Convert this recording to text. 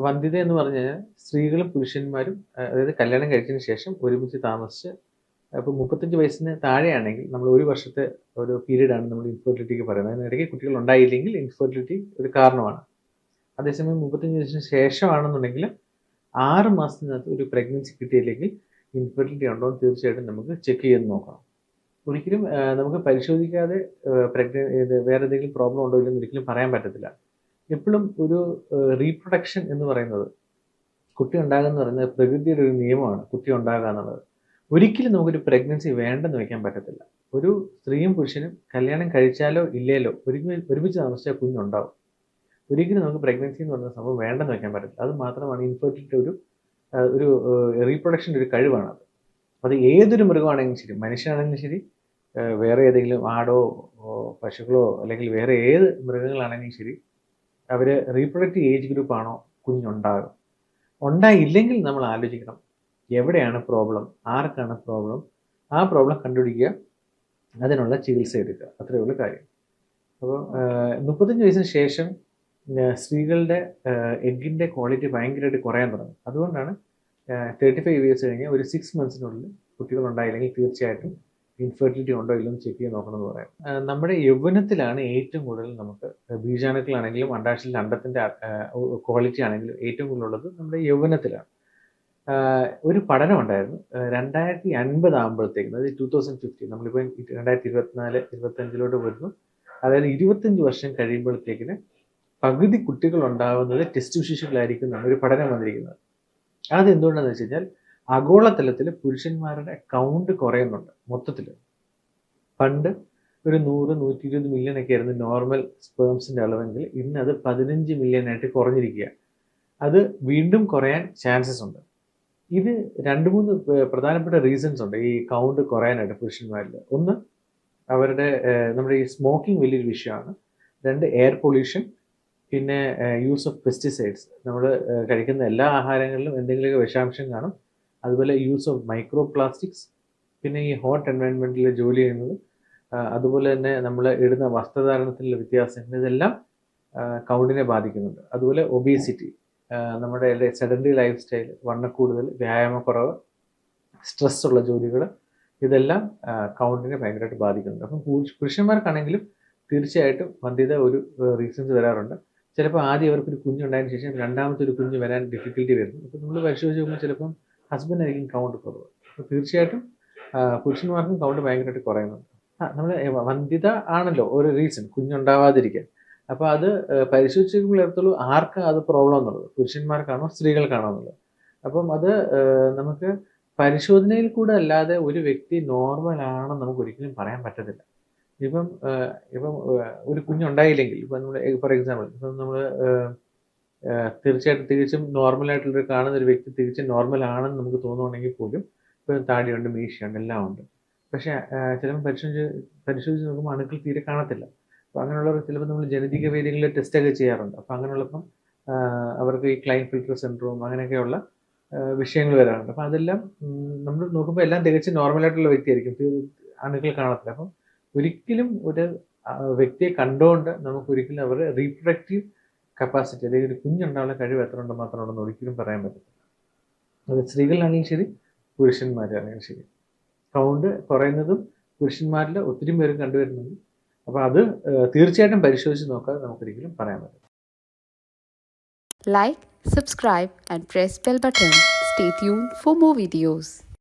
വന്ധ്യത എന്ന് പറഞ്ഞു കഴിഞ്ഞാൽ സ്ത്രീകളും പുരുഷന്മാരും അതായത് കല്യാണം കഴിച്ചതിന് ശേഷം ഒരുമിച്ച് താമസിച്ച് ഇപ്പോൾ 35 വയസ്സിന് താഴെയാണെങ്കിൽ നമ്മൾ ഒരു വർഷത്തെ ഒരു പീരീഡാണ് നമ്മൾ ഇൻഫെർട്ടിലിറ്റിക്ക് പറയുന്നത്. അതിനിടയ്ക്ക് കുട്ടികൾ ഉണ്ടായില്ലെങ്കിൽ ഇൻഫെർട്ടിലിറ്റി ഒരു കാരണമാണ്. അതേസമയം 35 വയസ്സിന് ശേഷമാണെന്നുണ്ടെങ്കിൽ 6 മാസത്തിനകത്ത് ഒരു പ്രഗ്നൻസി കിട്ടിയില്ലെങ്കിൽ ഇൻഫെർട്ടിലിറ്റി ഉണ്ടോ എന്ന് തീർച്ചയായിട്ടും നമുക്ക് ചെക്ക് ചെയ്ത് നോക്കണം. ഒരിക്കലും നമുക്ക് പരിശോധിക്കാതെ വേറെ എന്തെങ്കിലും പ്രോബ്ലം ഉണ്ടോ ഇല്ലെന്ന് ഒരിക്കലും പറയാൻ പറ്റത്തില്ല. എപ്പോഴും ഒരു റീപ്രൊഡക്ഷൻ എന്ന് പറയുന്നത്, കുട്ടി ഉണ്ടാകുക എന്ന് പറയുന്നത് പ്രകൃതിയുടെ ഒരു നിയമമാണ്, കുട്ടി ഉണ്ടാകുക എന്നുള്ളത്. ഒരിക്കലും നമുക്കൊരു പ്രഗ്നൻസി വേണ്ടെന്ന് വെക്കാൻ പറ്റത്തില്ല. ഒരു സ്ത്രീയും പുരുഷനും കല്യാണം കഴിച്ചാലോ ഇല്ലേലോ ഒരുമിച്ച് താമസിച്ചാൽ കുഞ്ഞുണ്ടാവും. ഒരിക്കലും നമുക്ക് പ്രഗ്നൻസി എന്ന് പറയുന്ന സംഭവം വേണ്ടെന്ന് വെക്കാൻ പറ്റത്തില്ല. അത് മാത്രമാണ് ഇൻഫെർട്ടിലിറ്റി ഒരു റീപ്രൊഡക്ഷൻ്റെ ഒരു കഴിവാണ് അത്. അത് ഏതൊരു മൃഗമാണെങ്കിലും ശരി, മനുഷ്യനാണെങ്കിലും ശരി, വേറെ ഏതെങ്കിലും ആടോ പശുക്കളോ അല്ലെങ്കിൽ വേറെ ഏത് മൃഗങ്ങളാണെങ്കിലും ശരി, അവർ റീപ്രൊഡക്റ്റീവ് ഏജ് ഗ്രൂപ്പാണോ കുഞ്ഞുണ്ടാകും. ഉണ്ടായില്ലെങ്കിൽ നമ്മൾ ആലോചിക്കണം എവിടെയാണ് പ്രോബ്ലം, ആർക്കാണ് പ്രോബ്ലം, ആ പ്രോബ്ലം കണ്ടുപിടിക്കുക, അതിനുള്ള ചികിത്സ എടുക്കുക, അത്രയേ ഉള്ളൂ കാര്യം. അപ്പോൾ 35 വയസ്സിന് ശേഷം സ്ത്രീകളുടെ എഗ്ഗിൻ്റെ ക്വാളിറ്റി ഭയങ്കരമായിട്ട് കുറയാൻ തുടങ്ങും. അതുകൊണ്ടാണ് 35 ഇയേഴ്സ് കഴിഞ്ഞ് ഒരു 6 മന്ത്സിനുള്ളിൽ കുട്ടികൾ ഉണ്ടായില്ലെങ്കിൽ തീർച്ചയായിട്ടും ഇൻഫെർട്ടിലിറ്റി ഉണ്ടോ ഇല്ലെന്ന് ചെക്ക് ചെയ്ത് നോക്കണം എന്ന് പറയാം. നമ്മുടെ യൗവനത്തിലാണ് ഏറ്റവും കൂടുതൽ നമുക്ക് ബീജാണുക്കളാണെങ്കിലും അണ്ടാശയത്തിലെ അണ്ടത്തിൻ്റെ ക്വാളിറ്റി ആണെങ്കിലും ഏറ്റവും കൂടുതലുള്ളത് നമ്മുടെ യൗവനത്തിലാണ്. ഒരു പഠനം ഉണ്ടായിരുന്നു 2050 ആകുമ്പോഴത്തേക്കും, അതായത് 2050, നമ്മളിപ്പോൾ 2024-25 വരുന്നു. അതായത് 25 വർഷം കഴിയുമ്പോഴത്തേക്കിന് പകുതി കുട്ടികൾ ഉണ്ടാകുന്നത് ടെസ്റ്റ് ശിശുക്കളായിരിക്കും എന്നാണ് ഒരു പഠനം വന്നിരിക്കുന്നത്. അതെന്തുകൊണ്ടാണെന്ന് വെച്ച് കഴിഞ്ഞാൽ ആഗോളതലത്തിൽ പുരുഷന്മാരുടെ കൗണ്ട് കുറയുന്നുണ്ട് മൊത്തത്തിൽ. പണ്ട് ഒരു 100-120 മില്യൺ ഒക്കെ ആയിരുന്നു നോർമൽ സ്പേംസിൻ്റെ അളവെങ്കിൽ ഇന്ന് അത് 15 മില്യൺ ആയിട്ട് കുറഞ്ഞിരിക്കുക. അത് വീണ്ടും കുറയാൻ ചാൻസസ് ഉണ്ട്. ഇത് 2-3 പ്രധാനപ്പെട്ട റീസൺസ് ഉണ്ട് ഈ കൗണ്ട് കുറയാനായിട്ട് പുരുഷന്മാരിൽ. ഒന്ന്, അവരുടെ നമ്മുടെ ഈ സ്മോക്കിംഗ് വലിയൊരു വിഷയമാണ്. 2, എയർ പൊല്യൂഷൻ. പിന്നെ യൂസ് ഓഫ് പെസ്റ്റിസൈഡ്സ്. നമ്മൾ കഴിക്കുന്ന എല്ലാ ആഹാരങ്ങളിലും എന്തെങ്കിലുമൊക്കെ വിഷാംശം കാണും. അതുപോലെ യൂസ് ഓഫ് മൈക്രോ പ്ലാസ്റ്റിക്സ്. പിന്നെ ഈ ഹോട്ട് എൻവയൺമെൻറ്റിൽ ജോലി ചെയ്യുന്നത്, അതുപോലെ തന്നെ നമ്മൾ ഇടുന്ന വസ്ത്രധാരണത്തിലുള്ള വ്യത്യാസങ്ങൾ, ഇതെല്ലാം കൗണ്ടിനെ ബാധിക്കുന്നുണ്ട്. അതുപോലെ ഒബീസിറ്റി, നമ്മുടെ സെഡൻറ്ററി ലൈഫ് സ്റ്റൈൽ, വണ്ണക്കൂടുതൽ, വ്യായാമക്കുറവ്, സ്ട്രെസ്സുള്ള ജോലികൾ, ഇതെല്ലാം കൗണ്ടിനെ ഭയങ്കരമായിട്ട് ബാധിക്കുന്നുണ്ട്. അപ്പം പുരുഷന്മാർക്കാണെങ്കിലും തീർച്ചയായിട്ടും വന്ധ്യത ഒരു റീസൺസ് വരാറുണ്ട്. ചിലപ്പോൾ ആദ്യം അവർക്കൊരു കുഞ്ഞുണ്ടായതിനു ശേഷം രണ്ടാമത്തെ ഒരു കുഞ്ഞ് വരാൻ ഡിഫിക്കൽറ്റി വരുന്നു. അപ്പോൾ നമ്മൾ പരിശോധിച്ച് നോക്കുമ്പോൾ ചിലപ്പം ഹസ്ബൻഡായിരിക്കും കൗണ്ട് കുറവ്. അപ്പോൾ തീർച്ചയായിട്ടും പുരുഷന്മാർക്കും കൗണ്ട് ഭയങ്കരമായിട്ട് കുറയുന്നുണ്ട്. നമ്മൾ വന്ധ്യത ആണല്ലോ ഒരു റീസൺ കുഞ്ഞുണ്ടാവാതിരിക്കാൻ. അപ്പോൾ അത് പരിശോധിച്ചെങ്കിൽ എടുത്തുള്ളൂ ആർക്കാണ് അത് പ്രോബ്ലം എന്നുള്ളത്, പുരുഷന്മാർക്കാണോ സ്ത്രീകൾക്കാണോ എന്നുള്ളത്. അപ്പം അത് നമുക്ക് പരിശോധനയിൽ കൂടെ അല്ലാതെ ഒരു വ്യക്തി നോർമൽ ആണെന്ന് നമുക്ക് ഒരിക്കലും പറയാൻ പറ്റത്തില്ല. ഇപ്പം ഒരു കുഞ്ഞുണ്ടായില്ലെങ്കിൽ, ഇപ്പം നമ്മൾ ഫോർ എക്സാമ്പിൾ ഇപ്പം നമ്മൾ തീർച്ചയായിട്ടും തികച്ചും നോർമലായിട്ടുള്ളൊരു കാണുന്ന ഒരു വ്യക്തി തികച്ചും നോർമൽ ആണെന്ന് നമുക്ക് തോന്നുകയാണെങ്കിൽ പോലും ഇപ്പം താടിയുണ്ട്, മീശയുണ്ട്, എല്ലാം ഉണ്ട്. പക്ഷേ ചിലപ്പോൾ പരിശോധിച്ച് നോക്കുമ്പോൾ അണുക്കൾ തീരെ കാണത്തില്ല. അപ്പോൾ അങ്ങനെയുള്ളവർ ചിലപ്പോൾ നമ്മൾ ജനിതക വേദികളിൽ ടെസ്റ്റൊക്കെ ചെയ്യാറുണ്ട്. അപ്പോൾ അങ്ങനെയുള്ളപ്പം അവർക്ക് ഈ ക്ലൈൻഫിൽട്ടർ സിൻഡ്രോം അങ്ങനെയൊക്കെയുള്ള വിഷയങ്ങൾ വരാറുണ്ട്. അപ്പോൾ അതെല്ലാം നമ്മൾ നോക്കുമ്പോൾ എല്ലാം തികച്ചും നോർമലായിട്ടുള്ള വ്യക്തിയായിരിക്കും, അണുക്കൾ കാണത്തില്ല. അപ്പം ഒരിക്കലും ഒരു വ്യക്തിയെ കണ്ടുകൊണ്ട് നമുക്കൊരിക്കലും അവരുടെ റീപ്രൊഡക്റ്റീവ് കപ്പാസിറ്റി, അല്ലെങ്കിൽ ഒരു കുഞ്ഞുണ്ടാകാനുള്ള കഴിവ് എത്ര ഉണ്ടോ മാത്രം ഉണ്ടെന്ന് ഒരിക്കലും പറയാൻ പറ്റത്തില്ല. അത് സ്ത്രീകളിലാണെങ്കിലും ശരി, പുരുഷന്മാരാണെങ്കിലും ശരി. കൗണ്ട് കുറയുന്നതും പുരുഷന്മാരിൽ ഒത്തിരി പേര് കണ്ടുവരുന്നുണ്ട്. അപ്പോൾ അത് തീർച്ചയായിട്ടും പരിശോധിച്ച് നോക്കാതെ നമുക്കൊരിക്കലും പറയാൻ പറ്റില്ല. Like, subscribe and press bell button. Stay tuned for more videos.